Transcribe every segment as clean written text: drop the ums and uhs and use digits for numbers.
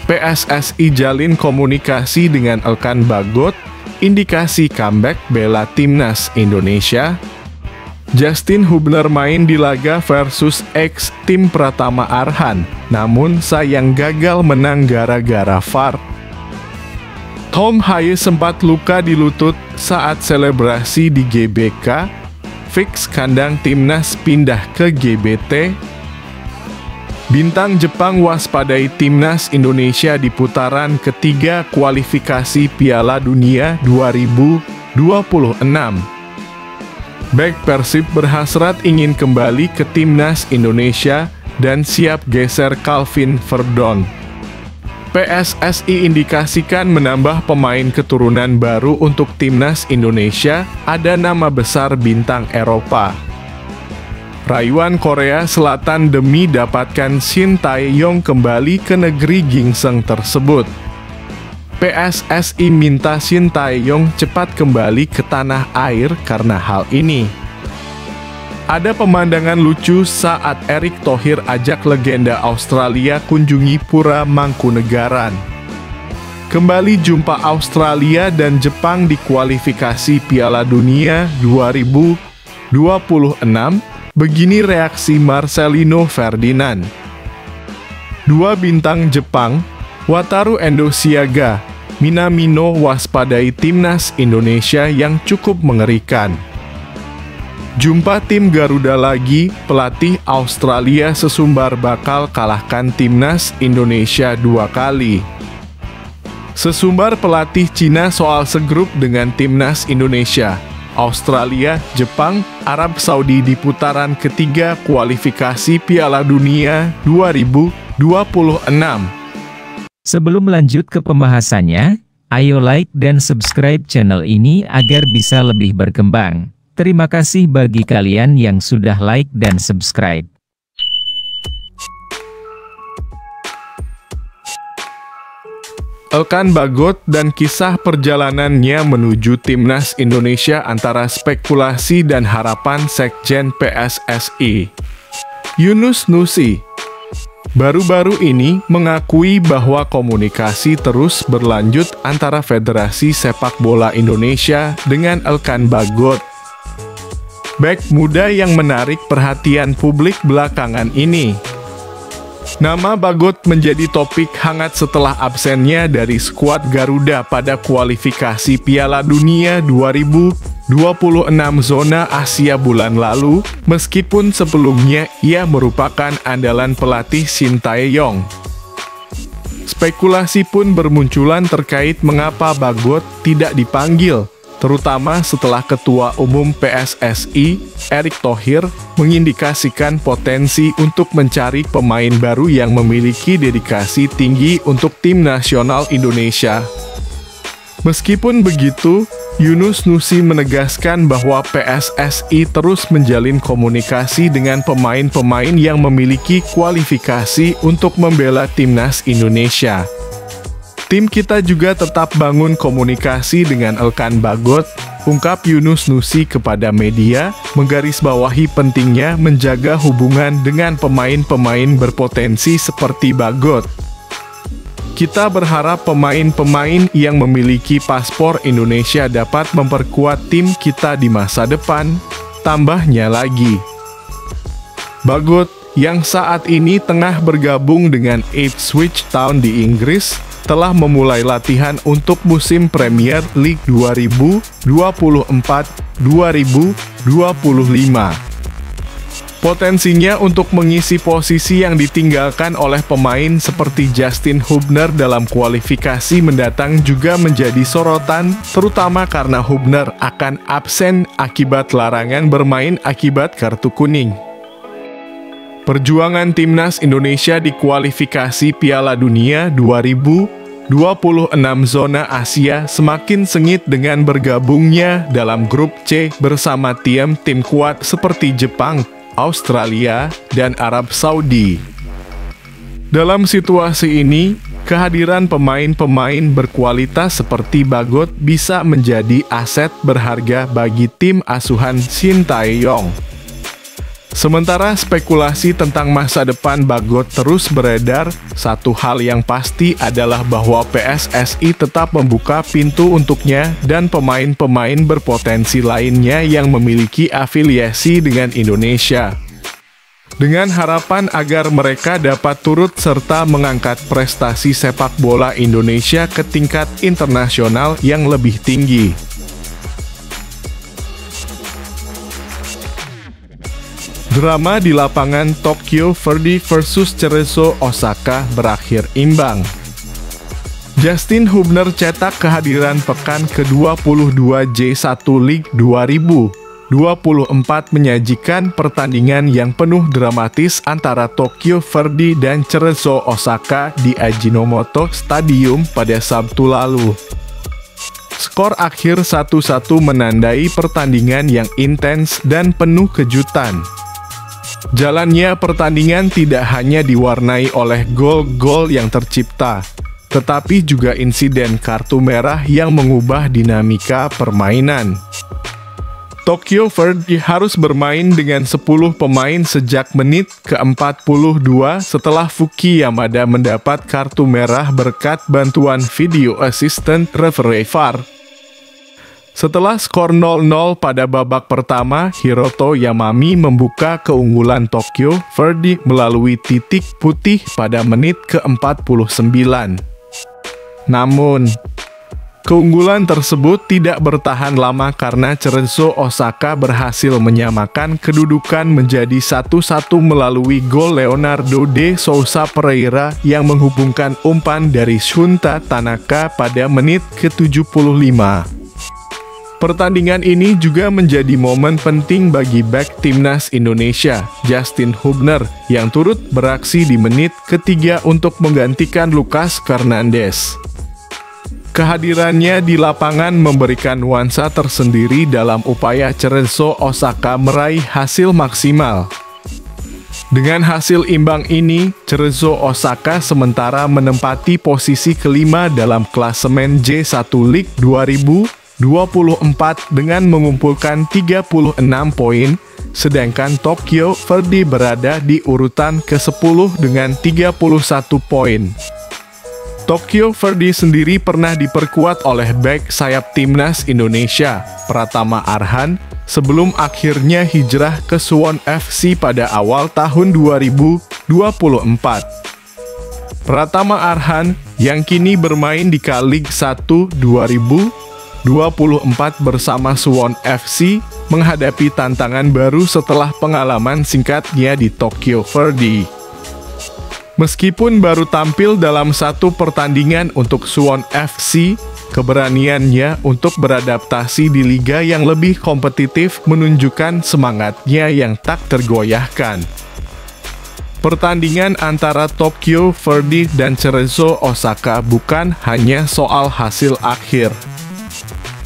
PSSI jalin komunikasi dengan Elkan Bagot, indikasi comeback bela Timnas Indonesia. Justin Hubner main di laga versus ex tim Pratama Arhan, namun sayang gagal menang gara-gara VAR. Tom Haye sempat luka di lutut saat selebrasi di GBK, fix kandang Timnas pindah ke GBT. Bintang Jepang waspadai Timnas Indonesia di putaran ketiga kualifikasi Piala Dunia 2026. Bek Persib berhasrat ingin kembali ke Timnas Indonesia dan siap geser Calvin Verdon. PSSI indikasikan menambah pemain keturunan baru untuk Timnas Indonesia, ada nama besar bintang Eropa. Rayuan Korea Selatan demi dapatkan Shin Tae-yong kembali ke negeri gingseng tersebut. PSSI minta Shin Tae-yong cepat kembali ke tanah air karena hal ini. Ada pemandangan lucu saat Erick Thohir ajak legenda Australia kunjungi Pura Mangkunegaran. Kembali jumpa Australia dan Jepang di kualifikasi Piala Dunia 2026. Begini reaksi Marcelino Ferdinand. Dua bintang Jepang, Wataru Endo siaga, Minamino waspadai Timnas Indonesia yang cukup mengerikan. Jumpa tim Garuda lagi, pelatih Australia sesumbar bakal kalahkan Timnas Indonesia 2 kali. Sesumbar pelatih Cina soal segrup dengan Timnas Indonesia. Australia, Jepang, Arab Saudi di putaran ketiga kualifikasi Piala Dunia 2026. Sebelum lanjut ke pembahasannya, ayo like dan subscribe channel ini agar bisa lebih berkembang. Terima kasih bagi kalian yang sudah like dan subscribe. Elkan Bagot dan kisah perjalanannya menuju Timnas Indonesia antara spekulasi dan harapan Sekjen PSSI. Yunus Nusi baru-baru ini mengakui bahwa komunikasi terus berlanjut antara Federasi Sepak Bola Indonesia dengan Elkan Bagot. Bek muda yang menarik perhatian publik belakangan ini. Nama Bagot menjadi topik hangat setelah absennya dari skuad Garuda pada kualifikasi Piala Dunia 2026 zona Asia bulan lalu, meskipun sebelumnya ia merupakan andalan pelatih Shin Tae-yong. Spekulasi pun bermunculan terkait mengapa Bagot tidak dipanggil, terutama setelah Ketua Umum PSSI, Erick Thohir, mengindikasikan potensi untuk mencari pemain baru yang memiliki dedikasi tinggi untuk tim nasional Indonesia. Meskipun begitu, Yunus Nusi menegaskan bahwa PSSI terus menjalin komunikasi dengan pemain-pemain yang memiliki kualifikasi untuk membela timnas Indonesia. Tim kita juga tetap bangun komunikasi dengan Elkan Bagot, ungkap Yunus Nusi kepada media, menggarisbawahi pentingnya menjaga hubungan dengan pemain-pemain berpotensi seperti Bagot. Kita berharap pemain-pemain yang memiliki paspor Indonesia dapat memperkuat tim kita di masa depan, tambahnya lagi. Bagot, yang saat ini tengah bergabung dengan Ipswich Town di Inggris, telah memulai latihan untuk musim Premier League 2024-2025. Potensinya untuk mengisi posisi yang ditinggalkan oleh pemain seperti Justin Hubner dalam kualifikasi mendatang juga menjadi sorotan, terutama karena Hubner akan absen akibat larangan bermain akibat kartu kuning. Perjuangan Timnas Indonesia di kualifikasi Piala Dunia 2026 zona Asia semakin sengit dengan bergabungnya dalam grup C bersama tim kuat seperti Jepang, Australia, dan Arab Saudi. Dalam situasi ini, kehadiran pemain-pemain berkualitas seperti Bagot bisa menjadi aset berharga bagi tim asuhan Shin Tae-yong. Sementara spekulasi tentang masa depan Bagot terus beredar, satu hal yang pasti adalah bahwa PSSI tetap membuka pintu untuknya dan pemain-pemain berpotensi lainnya yang memiliki afiliasi dengan Indonesia. Dengan harapan agar mereka dapat turut serta mengangkat prestasi sepak bola Indonesia ke tingkat internasional yang lebih tinggi. Drama di lapangan Tokyo Verdy versus Cerezo Osaka berakhir imbang. Justin Hubner cetak kehadiran pekan ke-22 J1 League 2024 menyajikan pertandingan yang penuh dramatis antara Tokyo Verdy dan Cerezo Osaka di Ajinomoto Stadium pada Sabtu lalu. Skor akhir 1-1 menandai pertandingan yang intens dan penuh kejutan. Jalannya pertandingan tidak hanya diwarnai oleh gol-gol yang tercipta, tetapi juga insiden kartu merah yang mengubah dinamika permainan. Tokyo Verdy harus bermain dengan 10 pemain sejak menit ke-42 setelah Fuki Yamada mendapat kartu merah berkat bantuan video assistant referee VAR. Setelah skor 0-0 pada babak pertama, Hiroto Yamami membuka keunggulan Tokyo Verdy melalui titik putih pada menit ke-49. Namun, keunggulan tersebut tidak bertahan lama karena Cerezo Osaka berhasil menyamakan kedudukan menjadi 1-1 melalui gol Leonardo de Souza Pereira yang menghubungkan umpan dari Shunta Tanaka pada menit ke-75. Pertandingan ini juga menjadi momen penting bagi bek timnas Indonesia, Justin Hubner, yang turut beraksi di menit ketiga untuk menggantikan Lucas Fernandes. Kehadirannya di lapangan memberikan nuansa tersendiri dalam upaya Cerezo Osaka meraih hasil maksimal. Dengan hasil imbang ini, Cerezo Osaka sementara menempati posisi kelima dalam klasemen J1 League 2024 dengan mengumpulkan 36 poin, sedangkan Tokyo Verdy berada di urutan ke-10 dengan 31 poin. Tokyo Verdy sendiri pernah diperkuat oleh bek sayap timnas Indonesia, Pratama Arhan, sebelum akhirnya hijrah ke Suwon FC pada awal tahun 2024. Pratama Arhan, yang kini bermain di K-League 1 2024 bersama Suwon FC, menghadapi tantangan baru setelah pengalaman singkatnya di Tokyo Verdy. Meskipun baru tampil dalam satu pertandingan untuk Suwon FC, keberaniannya untuk beradaptasi di liga yang lebih kompetitif menunjukkan semangatnya yang tak tergoyahkan. Pertandingan antara Tokyo Verdy dan Cerezo Osaka bukan hanya soal hasil akhir,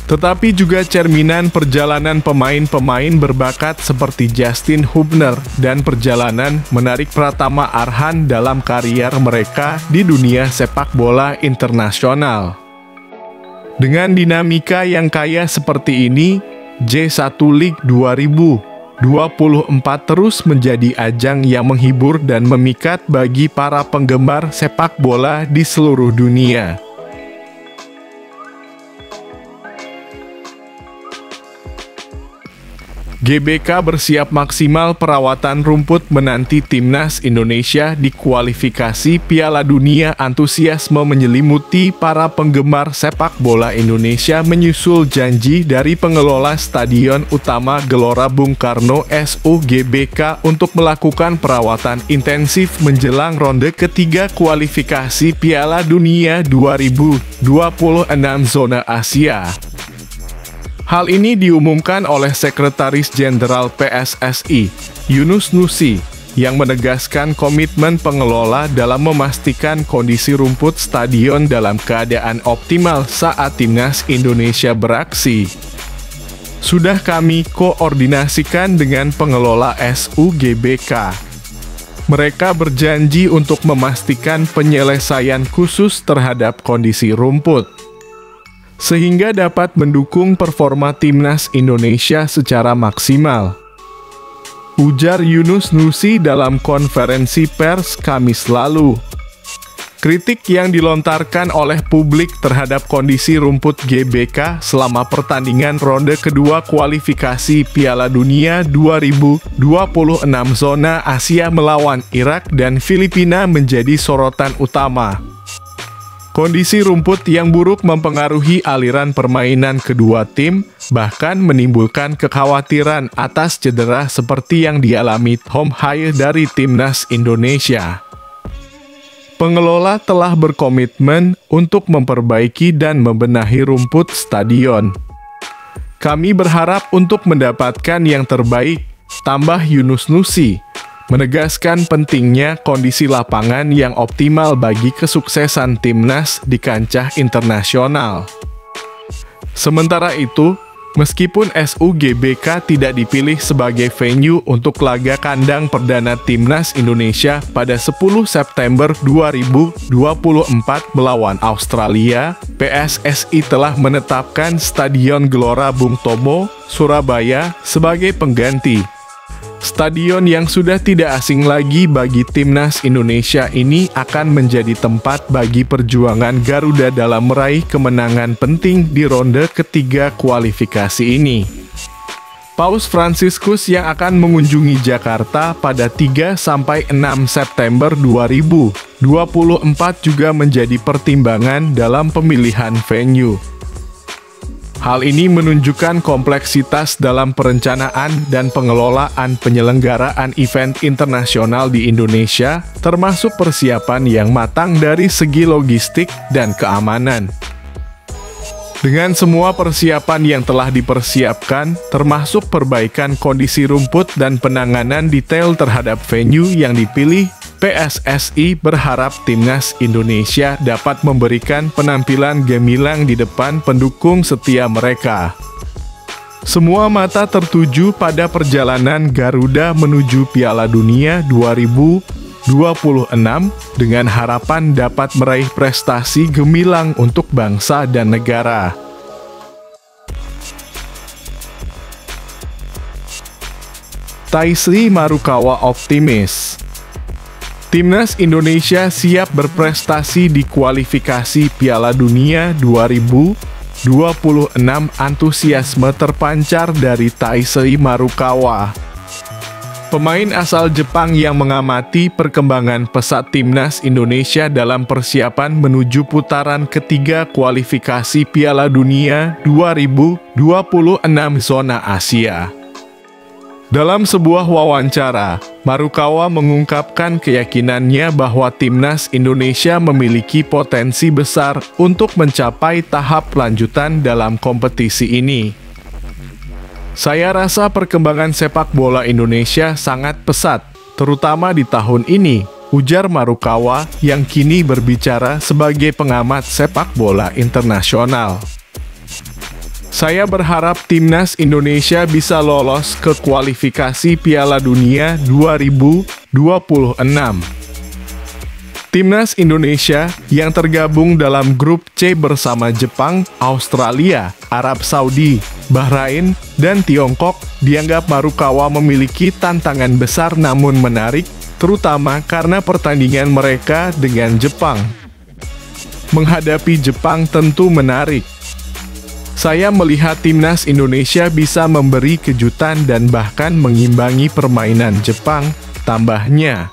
tetapi juga cerminan perjalanan pemain-pemain berbakat seperti Justin Hubner dan perjalanan menarik Pratama Arhan dalam karier mereka di dunia sepak bola internasional. Dengan dinamika yang kaya seperti ini, J1 League 2024 terus menjadi ajang yang menghibur dan memikat bagi para penggemar sepak bola di seluruh dunia. GBK bersiap maksimal perawatan rumput menanti timnas Indonesia di kualifikasi Piala Dunia. Antusiasme menyelimuti para penggemar sepak bola Indonesia menyusul janji dari pengelola Stadion Utama Gelora Bung Karno (SUGBK) untuk melakukan perawatan intensif menjelang ronde ketiga kualifikasi Piala Dunia 2026 zona Asia. Hal ini diumumkan oleh Sekretaris Jenderal PSSI, Yunus Nusi, yang menegaskan komitmen pengelola dalam memastikan kondisi rumput stadion dalam keadaan optimal saat timnas Indonesia beraksi. Sudah kami koordinasikan dengan pengelola SUGBK. Mereka berjanji untuk memastikan penyelesaian khusus terhadap kondisi rumput, sehingga dapat mendukung performa timnas Indonesia secara maksimal. ujar Yunus Nusi dalam konferensi pers Kamis lalu. Kritik yang dilontarkan oleh publik terhadap kondisi rumput GBK selama pertandingan ronde kedua kualifikasi Piala Dunia 2026 zona Asia melawan Irak dan Filipina menjadi sorotan utama. Kondisi rumput yang buruk mempengaruhi aliran permainan kedua tim, bahkan menimbulkan kekhawatiran atas cedera seperti yang dialami Tom Haye dari Timnas Indonesia. Pengelola telah berkomitmen untuk memperbaiki dan membenahi rumput stadion. Kami berharap untuk mendapatkan yang terbaik, tambah Yunus Nusi, menegaskan pentingnya kondisi lapangan yang optimal bagi kesuksesan timnas di kancah internasional. Sementara itu, meskipun SUGBK tidak dipilih sebagai venue untuk laga kandang perdana Timnas Indonesia pada 10 September 2024 melawan Australia, PSSI telah menetapkan Stadion Gelora Bung Tomo, Surabaya sebagai pengganti. Stadion yang sudah tidak asing lagi bagi Timnas Indonesia ini akan menjadi tempat bagi perjuangan Garuda dalam meraih kemenangan penting di ronde ketiga kualifikasi ini. Paus Fransiskus yang akan mengunjungi Jakarta pada 3-6 September 2024 juga menjadi pertimbangan dalam pemilihan venue. Hal ini menunjukkan kompleksitas dalam perencanaan dan pengelolaan penyelenggaraan event internasional di Indonesia, termasuk persiapan yang matang dari segi logistik dan keamanan. Dengan semua persiapan yang telah dipersiapkan, termasuk perbaikan kondisi rumput dan penanganan detail terhadap venue yang dipilih, PSSI berharap Timnas Indonesia dapat memberikan penampilan gemilang di depan pendukung setia mereka. Semua mata tertuju pada perjalanan Garuda menuju Piala Dunia 2026 dengan harapan dapat meraih prestasi gemilang untuk bangsa dan negara. Taisri Marukawa optimis. Timnas Indonesia siap berprestasi di kualifikasi Piala Dunia 2026. Antusiasme terpancar dari Taisri Marukawa. Pemain asal Jepang yang mengamati perkembangan pesat Timnas Indonesia dalam persiapan menuju putaran ketiga kualifikasi Piala Dunia 2026 zona Asia. Dalam sebuah wawancara, Marukawa mengungkapkan keyakinannya bahwa Timnas Indonesia memiliki potensi besar untuk mencapai tahap lanjutan dalam kompetisi ini. Saya rasa perkembangan sepak bola Indonesia sangat pesat, terutama di tahun ini, ujar Marukawa yang kini berbicara sebagai pengamat sepak bola internasional. Saya berharap Timnas Indonesia bisa lolos ke kualifikasi Piala Dunia 2026. Timnas Indonesia yang tergabung dalam grup C bersama Jepang, Australia, Arab Saudi, Bahrain, dan Tiongkok dianggap Marukawa memiliki tantangan besar namun menarik, terutama karena pertandingan mereka dengan Jepang. Menghadapi Jepang tentu menarik. Saya melihat Timnas Indonesia bisa memberi kejutan dan bahkan mengimbangi permainan Jepang, tambahnya.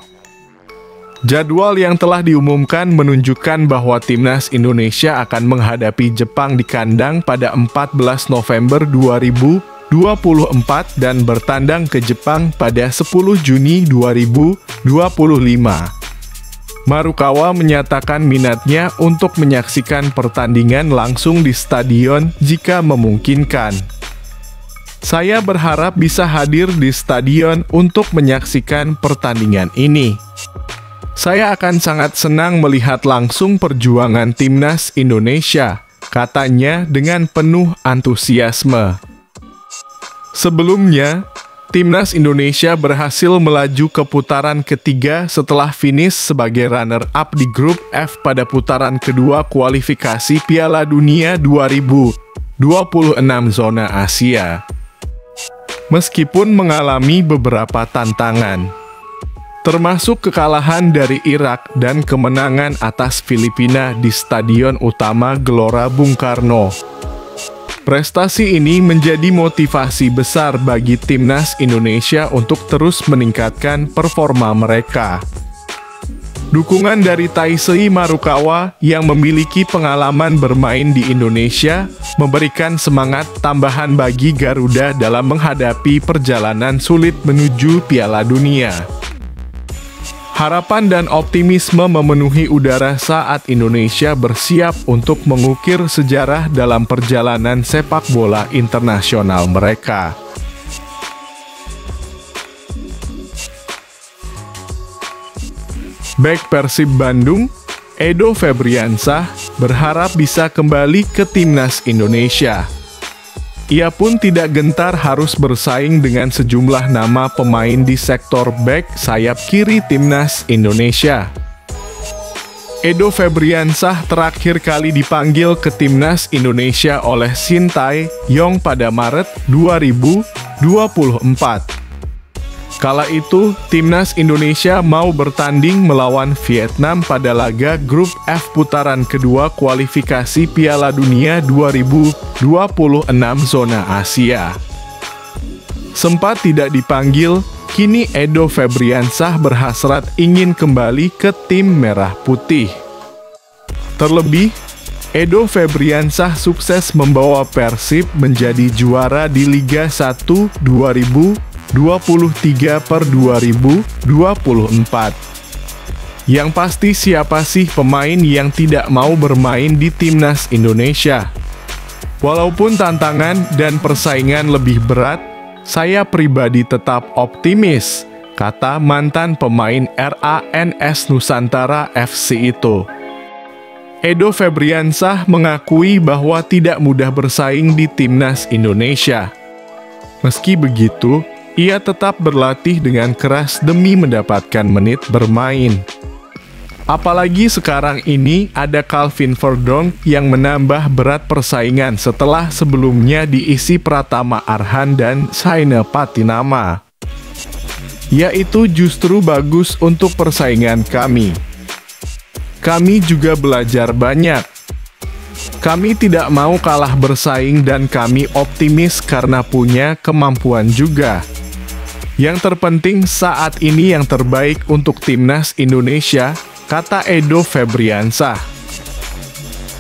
Jadwal yang telah diumumkan menunjukkan bahwa Timnas Indonesia akan menghadapi Jepang di kandang pada 14 November 2024 dan bertandang ke Jepang pada 10 Juni 2025. Marukawa menyatakan minatnya untuk menyaksikan pertandingan langsung di stadion jika memungkinkan. Saya berharap bisa hadir di stadion untuk menyaksikan pertandingan ini. Saya akan sangat senang melihat langsung perjuangan Timnas Indonesia, katanya dengan penuh antusiasme. Sebelumnya, Timnas Indonesia berhasil melaju ke putaran ketiga setelah finish sebagai runner-up di grup F pada putaran kedua kualifikasi Piala Dunia 2026 zona Asia. meskipun mengalami beberapa tantangan, termasuk kekalahan dari Irak dan kemenangan atas Filipina di Stadion Utama Gelora Bung Karno. Prestasi ini menjadi motivasi besar bagi timnas Indonesia untuk terus meningkatkan performa mereka. Dukungan dari Taisei Marukawa yang memiliki pengalaman bermain di Indonesia memberikan semangat tambahan bagi Garuda dalam menghadapi perjalanan sulit menuju Piala Dunia. Harapan dan optimisme memenuhi udara saat Indonesia bersiap untuk mengukir sejarah dalam perjalanan sepak bola internasional mereka. Bek Persib Bandung, Edo Febriansah, berharap bisa kembali ke timnas Indonesia. Ia pun tidak gentar harus bersaing dengan sejumlah nama pemain di sektor bek sayap kiri timnas Indonesia. Edo Febriansah terakhir kali dipanggil ke timnas Indonesia oleh Shin Tae-yong pada Maret 2024. Kala itu, timnas Indonesia mau bertanding melawan Vietnam pada laga grup F putaran kedua kualifikasi Piala Dunia 2026 zona Asia. Sempat tidak dipanggil, kini Edo Febriansah berhasrat ingin kembali ke tim Merah Putih. Terlebih, Edo Febriansah sukses membawa Persib menjadi juara di Liga 1 2023/2024. Yang pasti siapa sih pemain yang tidak mau bermain di timnas Indonesia? Walaupun tantangan dan persaingan lebih berat, saya pribadi tetap optimis, kata mantan pemain RANS Nusantara FC itu. Edo Febriansah mengakui bahwa tidak mudah bersaing di timnas Indonesia. Meski begitu, ia tetap berlatih dengan keras demi mendapatkan menit bermain. Apalagi sekarang ini ada Calvin Verdonk yang menambah berat persaingan setelah sebelumnya diisi Pratama Arhan dan Saina Patinama. Yaitu justru bagus untuk persaingan kami. Kami juga belajar banyak. Kami tidak mau kalah bersaing dan kami optimis karena punya kemampuan juga. Yang terpenting saat ini yang terbaik untuk timnas Indonesia, kata Edo Febriansah.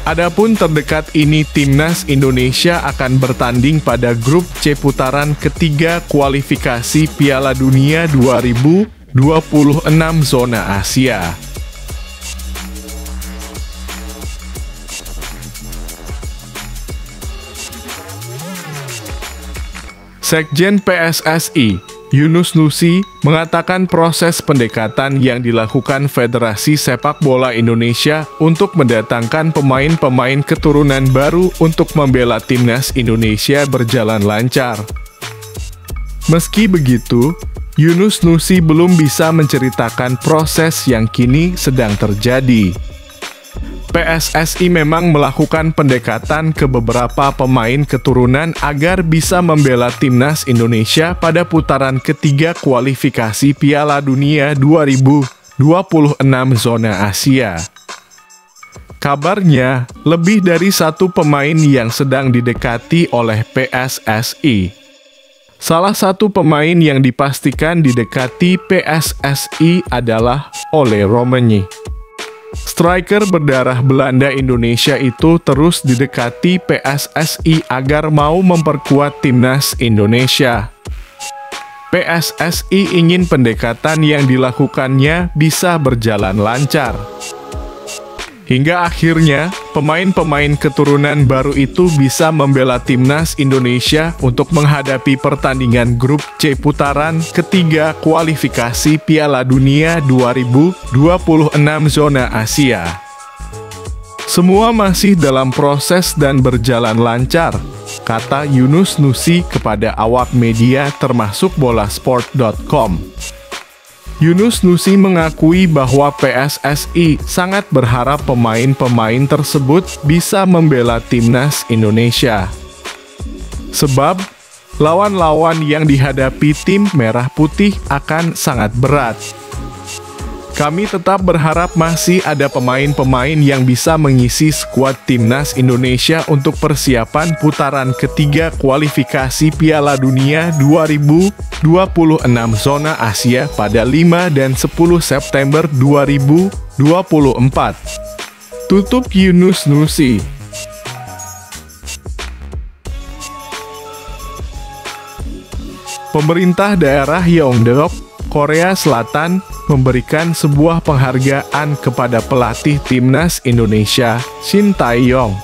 Adapun terdekat ini timnas Indonesia akan bertanding pada grup C putaran ketiga kualifikasi Piala Dunia 2026 zona Asia. Sekjen PSSI Yunus Nusi mengatakan proses pendekatan yang dilakukan Federasi Sepak Bola Indonesia untuk mendatangkan pemain-pemain keturunan baru untuk membela timnas Indonesia berjalan lancar. Meski begitu, Yunus Nusi belum bisa menceritakan proses yang kini sedang terjadi. PSSI memang melakukan pendekatan ke beberapa pemain keturunan agar bisa membela timnas Indonesia pada putaran ketiga kualifikasi Piala Dunia 2026 zona Asia. Kabarnya, lebih dari satu pemain yang sedang didekati oleh PSSI. Salah satu pemain yang dipastikan didekati PSSI adalah Ole Romani. Striker berdarah Belanda Indonesia itu terus didekati PSSI agar mau memperkuat timnas Indonesia. PSSI ingin pendekatan yang dilakukannya bisa berjalan lancar. Hingga akhirnya, pemain-pemain keturunan baru itu bisa membela timnas Indonesia untuk menghadapi pertandingan grup C putaran ketiga kualifikasi Piala Dunia 2026 zona Asia. Semua masih dalam proses dan berjalan lancar, kata Yunus Nusi kepada awak media termasuk bolasport.com. Yunus Nusi mengakui bahwa PSSI sangat berharap pemain-pemain tersebut bisa membela timnas Indonesia. Sebab, lawan-lawan yang dihadapi tim Merah Putih akan sangat berat. Kami tetap berharap masih ada pemain-pemain yang bisa mengisi skuad Timnas Indonesia untuk persiapan putaran ketiga kualifikasi Piala Dunia 2026 zona Asia pada 5 dan 10 September 2024. Tutup Yunus Nusi. Pemerintah daerah Yeongdeok, Korea Selatan, memberikan sebuah penghargaan kepada pelatih Timnas Indonesia, Shin Tae-yong.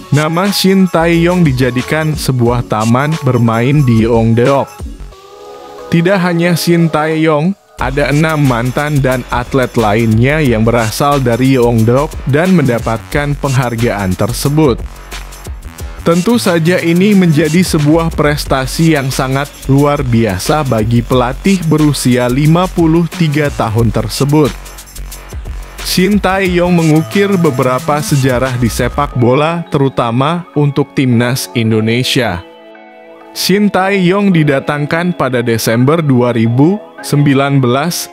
Nama Shin Tae-yong dijadikan sebuah taman bermain di Yeongdeok. Tidak hanya Shin Tae-yong, ada 6 mantan dan atlet lainnya yang berasal dari Yeongdeok dan mendapatkan penghargaan tersebut. Tentu saja ini menjadi sebuah prestasi yang sangat luar biasa bagi pelatih berusia 53 tahun tersebut. Shin Tae-yong mengukir beberapa sejarah di sepak bola, terutama untuk Timnas Indonesia. Shin Tae-yong didatangkan pada Desember 2019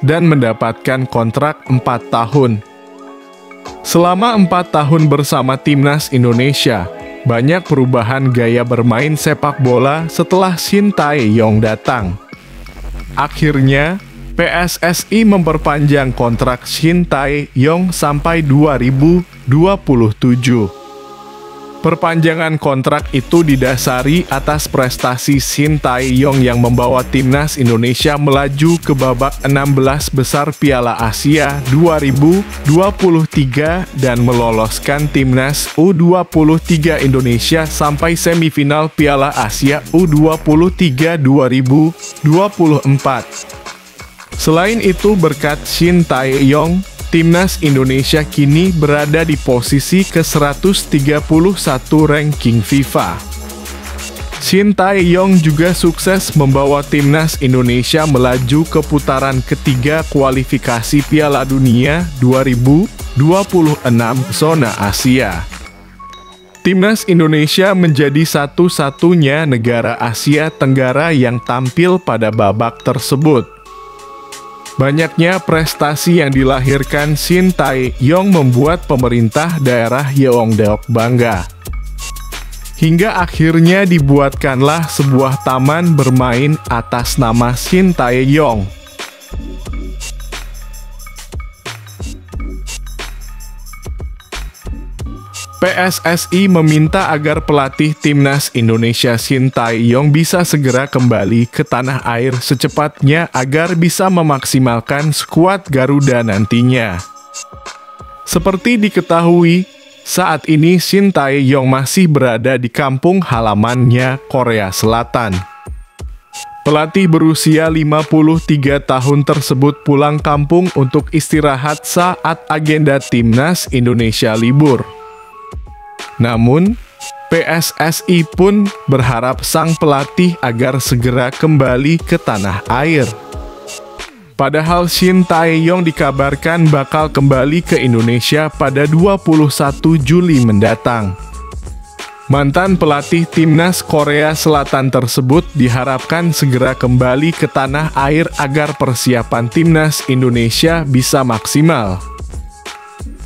dan mendapatkan kontrak 4 tahun. Selama 4 tahun bersama Timnas Indonesia, banyak perubahan gaya bermain sepak bola setelah Shin Tae-yong datang. Akhirnya, PSSI memperpanjang kontrak Shin Tae-yong sampai 2027. Perpanjangan kontrak itu didasari atas prestasi Shin Tae-yong yang membawa Timnas Indonesia melaju ke babak 16 besar Piala Asia 2023 dan meloloskan Timnas U23 Indonesia sampai semifinal Piala Asia U23 2024. Selain itu, berkat Shin Tae-yong, Timnas Indonesia kini berada di posisi ke-131 ranking FIFA. Shin Tae-yong juga sukses membawa Timnas Indonesia melaju ke putaran ketiga kualifikasi Piala Dunia 2026 zona Asia. Timnas Indonesia menjadi satu-satunya negara Asia Tenggara yang tampil pada babak tersebut. Banyaknya prestasi yang dilahirkan Shin Tae-yong membuat pemerintah daerah Yeongdeok bangga. Hingga akhirnya dibuatkanlah sebuah taman bermain atas nama Shin Tae-yong. PSSI meminta agar pelatih Timnas Indonesia Shin Tae-yong bisa segera kembali ke tanah air secepatnya agar bisa memaksimalkan skuad Garuda nantinya. Seperti diketahui, saat ini Shin Tae-yong masih berada di kampung halamannya, Korea Selatan. Pelatih berusia 53 tahun tersebut pulang kampung untuk istirahat saat agenda Timnas Indonesia libur. Namun, PSSI pun berharap sang pelatih agar segera kembali ke tanah air. Padahal Shin Tae-yong dikabarkan bakal kembali ke Indonesia pada 21 Juli mendatang. Mantan pelatih Timnas Korea Selatan tersebut diharapkan segera kembali ke tanah air agar persiapan Timnas Indonesia bisa maksimal.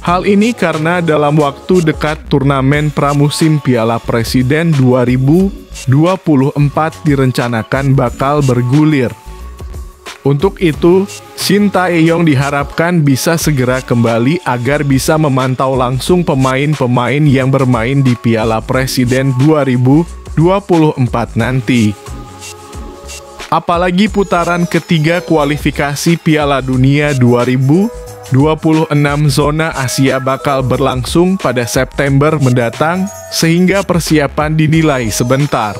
Hal ini karena dalam waktu dekat turnamen pramusim Piala Presiden 2024 direncanakan bakal bergulir. Untuk itu, Shin Tae-yong diharapkan bisa segera kembali agar bisa memantau langsung pemain-pemain yang bermain di Piala Presiden 2024 nanti. Apalagi putaran ketiga kualifikasi Piala Dunia 2026 zona Asia bakal berlangsung pada September mendatang, sehingga persiapan dinilai sebentar.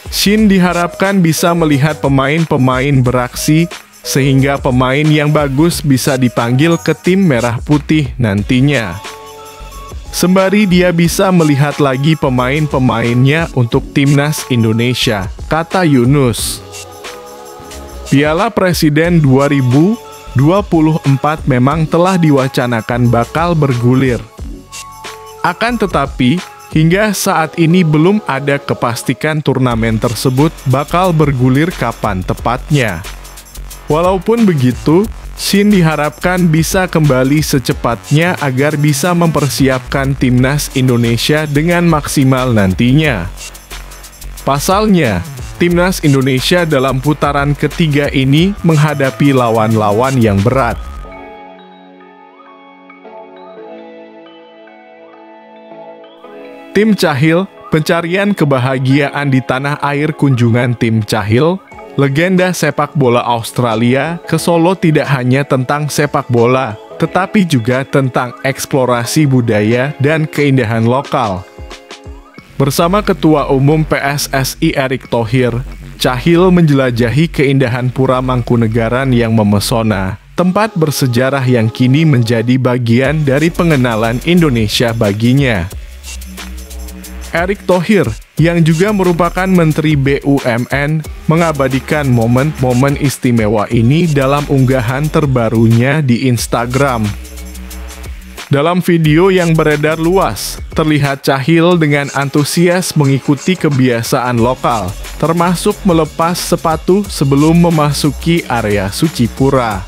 Shin diharapkan bisa melihat pemain-pemain beraksi, sehingga pemain yang bagus bisa dipanggil ke tim Merah Putih nantinya. Sembari dia bisa melihat lagi pemain-pemainnya untuk Timnas Indonesia, kata Yunus. Piala Presiden 2024 memang telah diwacanakan bakal bergulir. Akan tetapi, Hingga saat ini belum ada kepastian turnamen tersebut bakal bergulir kapan tepatnya. Walaupun begitu, Shin diharapkan bisa kembali secepatnya agar bisa mempersiapkan timnas Indonesia dengan maksimal nantinya. Pasalnya, timnas Indonesia dalam putaran ketiga ini menghadapi lawan-lawan yang berat. Tim Cahill, pencarian kebahagiaan di tanah air. Kunjungan tim Cahill, legenda sepak bola Australia, ke Solo tidak hanya tentang sepak bola, tetapi juga tentang eksplorasi budaya dan keindahan lokal. Bersama Ketua Umum PSSI Erick Thohir, Cahill menjelajahi keindahan Pura Mangkunegaran yang memesona, tempat bersejarah yang kini menjadi bagian dari pengenalan Indonesia baginya. Erick Thohir, yang juga merupakan Menteri BUMN, mengabadikan momen-momen istimewa ini dalam unggahan terbarunya di Instagram. Dalam video yang beredar luas, terlihat Cahill dengan antusias mengikuti kebiasaan lokal, termasuk melepas sepatu sebelum memasuki area suci pura.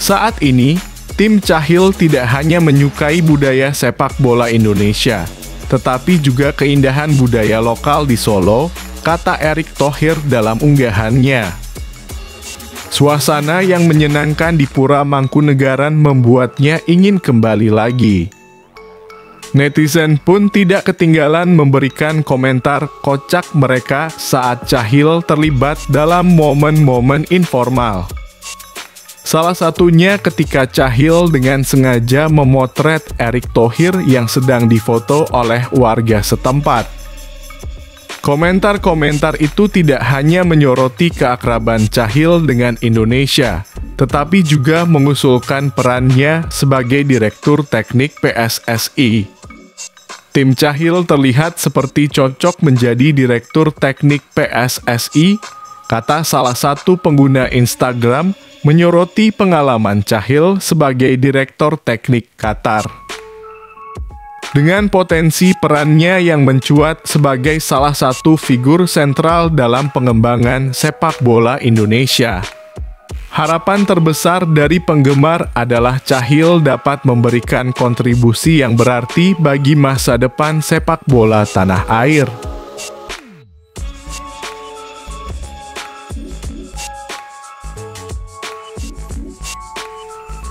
Saat ini, tim Cahill tidak hanya menyukai budaya sepak bola Indonesia, tetapi juga keindahan budaya lokal di Solo, kata Erick Thohir dalam unggahannya. Suasana yang menyenangkan di Pura Mangkunegaran membuatnya ingin kembali lagi. Netizen pun tidak ketinggalan memberikan komentar kocak mereka saat Cahill terlibat dalam momen-momen informal. Salah satunya ketika Cahill dengan sengaja memotret Erick Thohir yang sedang difoto oleh warga setempat. Komentar-komentar itu tidak hanya menyoroti keakraban Cahill dengan Indonesia, tetapi juga mengusulkan perannya sebagai Direktur Teknik PSSI. Tim Cahill terlihat seperti cocok menjadi Direktur Teknik PSSI, kata salah satu pengguna Instagram, menyoroti pengalaman Cahill sebagai Direktur Teknik Qatar. Dengan potensi perannya yang mencuat sebagai salah satu figur sentral dalam pengembangan sepak bola Indonesia, harapan terbesar dari penggemar adalah Cahill dapat memberikan kontribusi yang berarti bagi masa depan sepak bola tanah air.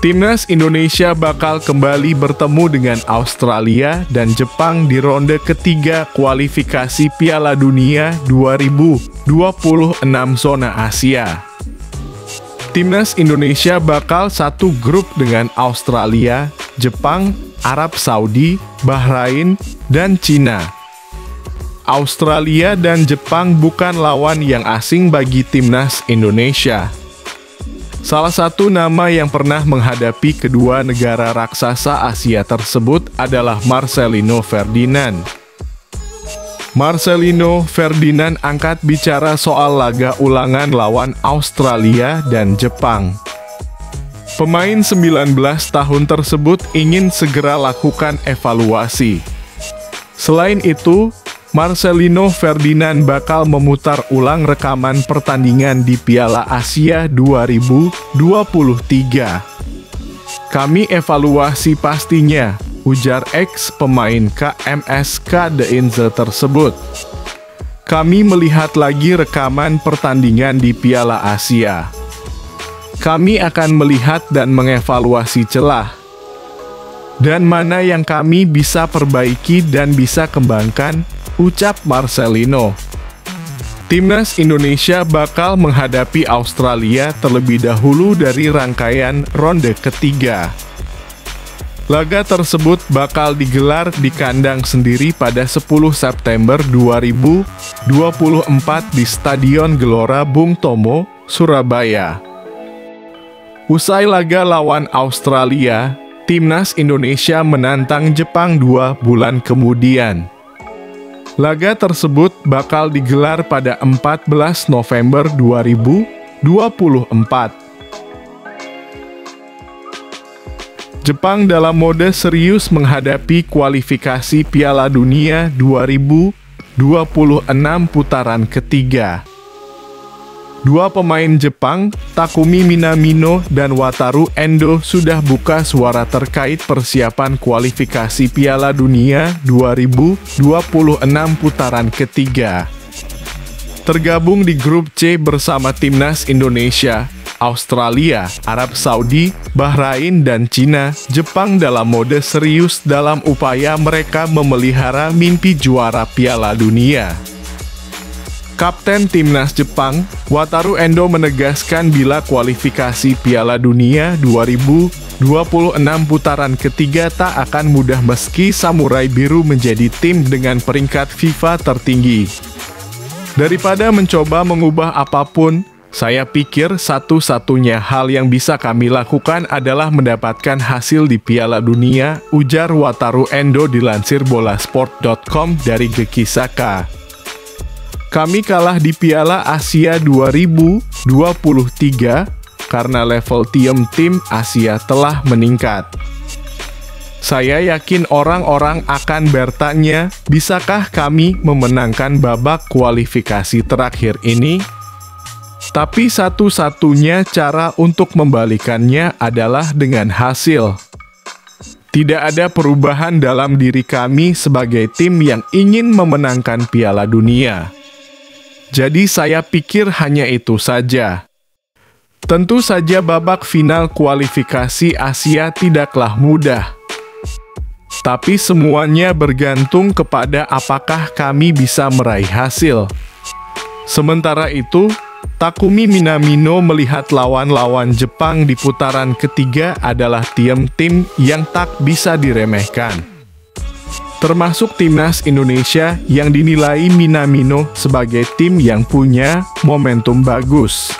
Timnas Indonesia bakal kembali bertemu dengan Australia dan Jepang di ronde ketiga kualifikasi Piala Dunia 2026 zona Asia. Timnas Indonesia bakal satu grup dengan Australia, Jepang, Arab Saudi, Bahrain, dan Cina. Australia dan Jepang bukan lawan yang asing bagi Timnas Indonesia. Salah satu nama yang pernah menghadapi kedua negara raksasa Asia tersebut adalah Marcelino Ferdinand. Marcelino Ferdinand angkat bicara soal laga ulangan lawan Australia dan Jepang. Pemain 19 tahun tersebut ingin segera lakukan evaluasi. Selain itu, Marcelino Ferdinand bakal memutar ulang rekaman pertandingan di Piala Asia 2023. Kami evaluasi pastinya, ujar ex pemain KMSK De Inze tersebut. Kami melihat lagi rekaman pertandingan di Piala Asia. Kami akan melihat dan mengevaluasi celah. Dan mana yang kami bisa perbaiki dan bisa kembangkan, ucap Marcelino. Timnas Indonesia bakal menghadapi Australia terlebih dahulu dari rangkaian ronde ketiga. Laga tersebut bakal digelar di kandang sendiri pada 10 September 2024 di Stadion Gelora Bung Tomo, Surabaya. Usai laga lawan Australia, Timnas Indonesia menantang Jepang 2 bulan kemudian. Laga tersebut bakal digelar pada 14 November 2024. Jepang dalam mode serius menghadapi kualifikasi Piala Dunia 2026 putaran ketiga. Dua pemain Jepang, Takumi Minamino dan Wataru Endo, sudah buka suara terkait persiapan kualifikasi Piala Dunia 2026 putaran ketiga. Tergabung di grup C bersama timnas Indonesia, Australia, Arab Saudi, Bahrain, dan Cina, Jepang dalam mode serius dalam upaya mereka memelihara mimpi juara Piala Dunia. Kapten timnas Jepang, Wataru Endo, menegaskan bila kualifikasi Piala Dunia 2026 putaran ketiga tak akan mudah meski Samurai Biru menjadi tim dengan peringkat FIFA tertinggi. Daripada mencoba mengubah apapun, saya pikir satu-satunya hal yang bisa kami lakukan adalah mendapatkan hasil di Piala Dunia, ujar Wataru Endo dilansir bolasport.com dari Geki Saka. Kami kalah di Piala Asia 2023 karena level tim Asia telah meningkat. Saya yakin orang-orang akan bertanya, bisakah kami memenangkan babak kualifikasi terakhir ini? Tapi satu-satunya cara untuk membalikannya adalah dengan hasil. Tidak ada perubahan dalam diri kami sebagai tim yang ingin memenangkan Piala Dunia. Jadi saya pikir hanya itu saja. Tentu saja babak final kualifikasi Asia tidaklah mudah. Tapi semuanya bergantung kepada apakah kami bisa meraih hasil. Sementara itu, Takumi Minamino melihat lawan-lawan Jepang di putaran ketiga adalah tim-tim yang tak bisa diremehkan. Termasuk timnas Indonesia yang dinilai Minamino sebagai tim yang punya momentum bagus.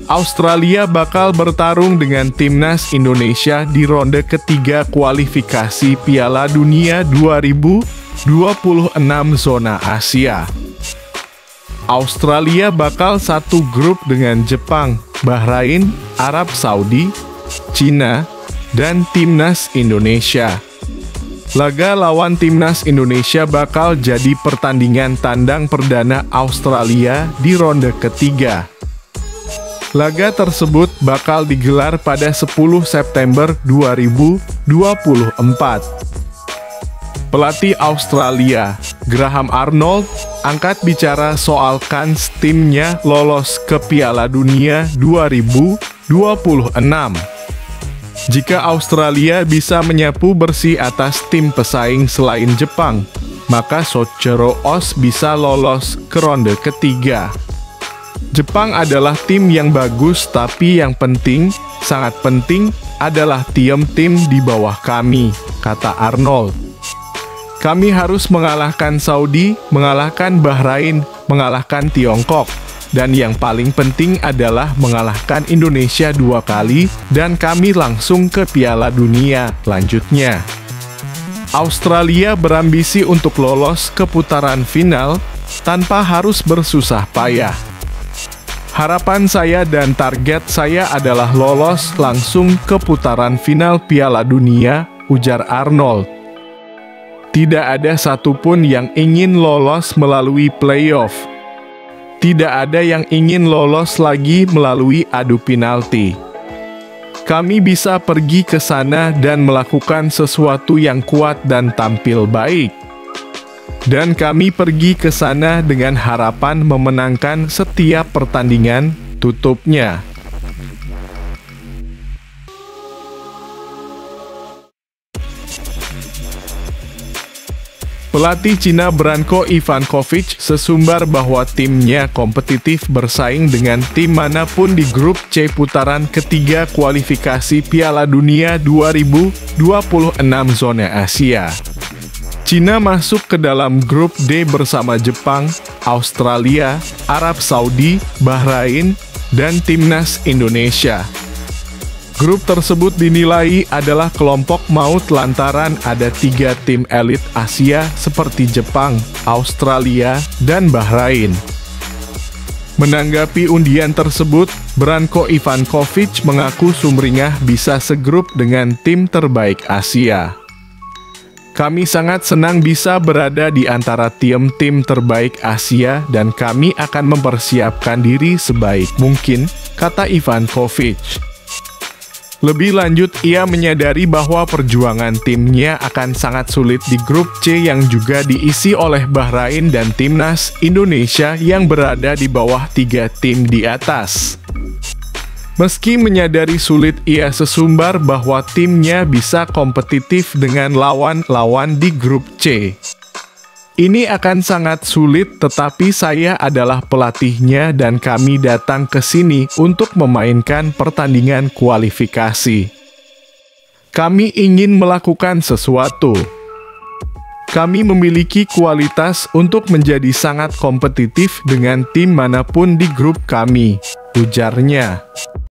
Australia bakal bertarung dengan timnas Indonesia di ronde ketiga kualifikasi Piala Dunia 2026 zona Asia. Australia bakal satu grup dengan Jepang, Bahrain, Arab Saudi, Cina, dan timnas Indonesia. Laga lawan timnas Indonesia bakal jadi pertandingan tandang perdana Australia di ronde ketiga. Laga tersebut bakal digelar pada 10 September 2024. Pelatih Australia, Graham Arnold, angkat bicara soal kans timnya lolos ke Piala Dunia 2026. Jika Australia bisa menyapu bersih atas tim pesaing selain Jepang, maka Soichiro Oz bisa lolos ke ronde ketiga. Jepang adalah tim yang bagus, tapi yang penting, sangat penting, adalah tim-tim di bawah kami, kata Arnold. Kami harus mengalahkan Saudi, mengalahkan Bahrain, mengalahkan Tiongkok, dan yang paling penting adalah mengalahkan Indonesia 2 kali, dan kami langsung ke Piala Dunia, lanjutnya. Australia berambisi untuk lolos ke putaran final, tanpa harus bersusah payah. Harapan saya dan target saya adalah lolos langsung ke putaran final Piala Dunia, ujar Arnold. Tidak ada satupun yang ingin lolos melalui playoff. Tidak ada yang ingin lolos lagi melalui adu penalti. Kami bisa pergi ke sana dan melakukan sesuatu yang kuat dan tampil baik. Dan kami pergi ke sana dengan harapan memenangkan setiap pertandingan, tutupnya. Pelatih Cina Branko Ivankovic sesumbar bahwa timnya kompetitif bersaing dengan tim manapun di grup C putaran ketiga kualifikasi Piala Dunia 2026 zona Asia. Cina masuk ke dalam grup D bersama Jepang, Australia, Arab Saudi, Bahrain, dan timnas Indonesia. Grup tersebut dinilai adalah kelompok maut lantaran ada 3 tim elit Asia seperti Jepang, Australia, dan Bahrain. Menanggapi undian tersebut, Branko Ivankovic mengaku Sumringah bisa segrup dengan tim terbaik Asia. Kami sangat senang bisa berada di antara tim-tim terbaik Asia dan kami akan mempersiapkan diri sebaik mungkin, kata Ivankovic. Lebih lanjut, ia menyadari bahwa perjuangan timnya akan sangat sulit di grup C yang juga diisi oleh Bahrain dan Timnas Indonesia yang berada di bawah 3 tim di atas. Meski menyadari sulit, ia sesumbar bahwa timnya bisa kompetitif dengan lawan-lawan di grup C. Ini akan sangat sulit, tetapi saya adalah pelatihnya dan kami datang ke sini untuk memainkan pertandingan kualifikasi. Kami ingin melakukan sesuatu. Kami memiliki kualitas untuk menjadi sangat kompetitif dengan tim manapun di grup kami, ujarnya.